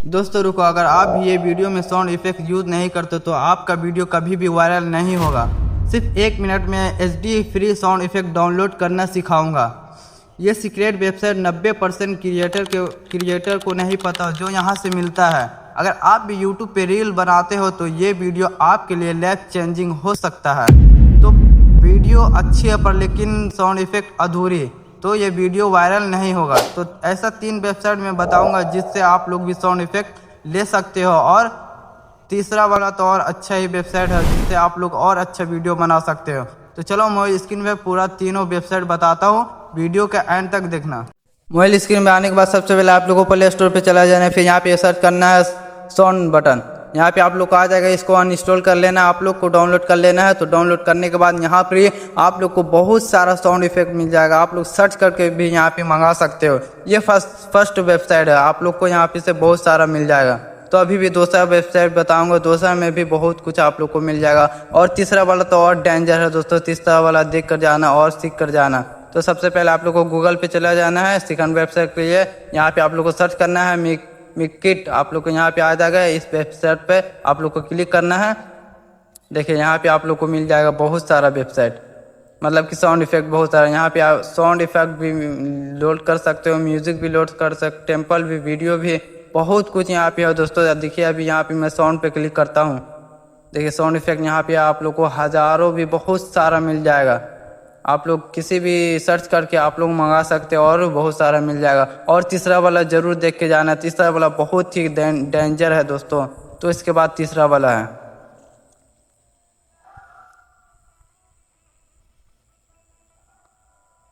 दोस्तों रुको, अगर आप भी ये वीडियो में साउंड इफेक्ट यूज़ नहीं करते तो आपका वीडियो कभी भी वायरल नहीं होगा। सिर्फ 1 मिनट में HD free sound effect download करना सिखाऊंगा। ये सीक्रेट वेबसाइट 90% क्रिएटर को नहीं पता जो यहाँ से मिलता है। अगर आप भी यूट्यूब पे रील बनाते हो तो ये वीडियो आपके लिए लाइफ चेंजिंग हो सकता है। तो वीडियो अच्छी है पर लेकिन साउंड इफेक्ट अधूरी, तो ये वीडियो वायरल नहीं होगा। तो ऐसा 3 वेबसाइट मैं बताऊंगा जिससे आप लोग भी साउंड इफेक्ट ले सकते हो। और तीसरा वाला तो और अच्छा ही वेबसाइट है जिससे आप लोग और अच्छा वीडियो बना सकते हो। तो चलो मोबाइल स्क्रीन पे पूरा तीनों वेबसाइट बताता हूँ, वीडियो के एंड तक देखना। मोबाइल स्क्रीन में आने के बाद सबसे पहले आप लोगों को प्ले स्टोर पे चला जाना है, फिर यहाँ पे सर्च करना है साउंड बटन। यहाँ पे आप लोग को आ जाएगा, इसको अनइंस्टॉल कर लेना है, आप लोग को डाउनलोड कर लेना है। तो डाउनलोड करने के बाद यहाँ पर आप लोग को बहुत सारा साउंड इफेक्ट मिल जाएगा, आप लोग सर्च करके भी यहाँ पे मंगा सकते हो। ये फर्स्ट वेबसाइट है, आप लोग को यहाँ पे से बहुत सारा मिल जाएगा। तो अभी भी दूसरा वेबसाइट बताऊंगा, दूसरा में भी बहुत कुछ आप लोग को मिल जाएगा। और तीसरा वाला तो और डेंजर है दोस्तों, तीसरा वाला देख कर जाना और सीख कर जाना। तो सबसे पहले आप लोग को गूगल पे चला जाना है, सेकंड वेबसाइट पे यहाँ पे आप लोग को सर्च करना है मिकिट। आप लोग को यहाँ पे आ जाएगा, इस वेबसाइट पे आप लोग को क्लिक करना है। देखिए यहाँ पे आप लोग को मिल जाएगा बहुत सारा वेबसाइट, मतलब कि साउंड इफेक्ट बहुत सारा। यहाँ पे आप साउंड इफेक्ट भी लोड कर सकते हो, म्यूजिक भी लोड कर सकते, टेम्पल भी, वीडियो भी, बहुत कुछ यहाँ पे है दोस्तों। देखिए अभी यहाँ पे मैं साउंड पे क्लिक करता हूँ, देखिए साउंड इफेक्ट यहाँ पे आप लोग को हज़ारों भी बहुत सारा मिल जाएगा। आप लोग किसी भी सर्च करके आप लोग मंगा सकते हो और बहुत सारा मिल जाएगा। और तीसरा वाला ज़रूर देख के जाना, तीसरा वाला बहुत ही डेंजर है दोस्तों। तो इसके बाद तीसरा वाला है,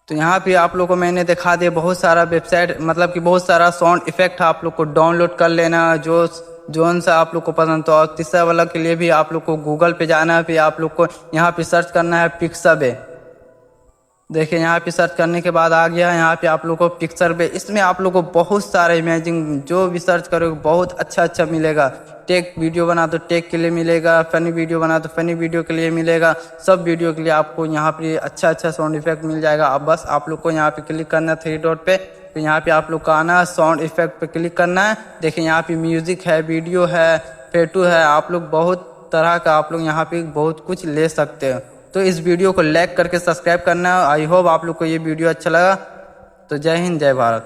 तो यहाँ पे आप लोग को मैंने दिखा दिया बहुत सारा वेबसाइट, मतलब कि बहुत सारा साउंड इफेक्ट आप लोग को डाउनलोड कर लेना जो जोन सा आप लोग को पसंद। तो और तीसरा वाला के लिए भी आप लोग को गूगल पे जाना है, फिर आप लोग को यहाँ पे सर्च करना है पिक्साबे। देखिए यहाँ पे सर्च करने के बाद आ गया यहाँ पे आप लोग को पिक्साबे। इसमें आप लोग को बहुत सारा इमेजिंग जो भी सर्च करोगे बहुत अच्छा मिलेगा। टेक वीडियो बना तो टेक के लिए मिलेगा, फनी वीडियो बना तो फनी वीडियो के लिए मिलेगा, सब वीडियो के लिए आपको यहाँ पे अच्छा साउंड इफेक्ट मिल जाएगा। अब बस आप लोग को यहाँ पे क्लिक करना है 3 डॉट पे, तो यहाँ पे आप लोग का आना है, साउंड इफेक्ट पे क्लिक करना है। देखिए यहाँ पे म्यूजिक है, वीडियो है, फेटू है, आप लोग बहुत तरह का आप लोग यहाँ पे बहुत कुछ ले सकते हो। तो इस वीडियो को लाइक करके सब्सक्राइब करना। आई होप आप लोग को ये वीडियो अच्छा लगा। तो जय हिंद, जय भारत।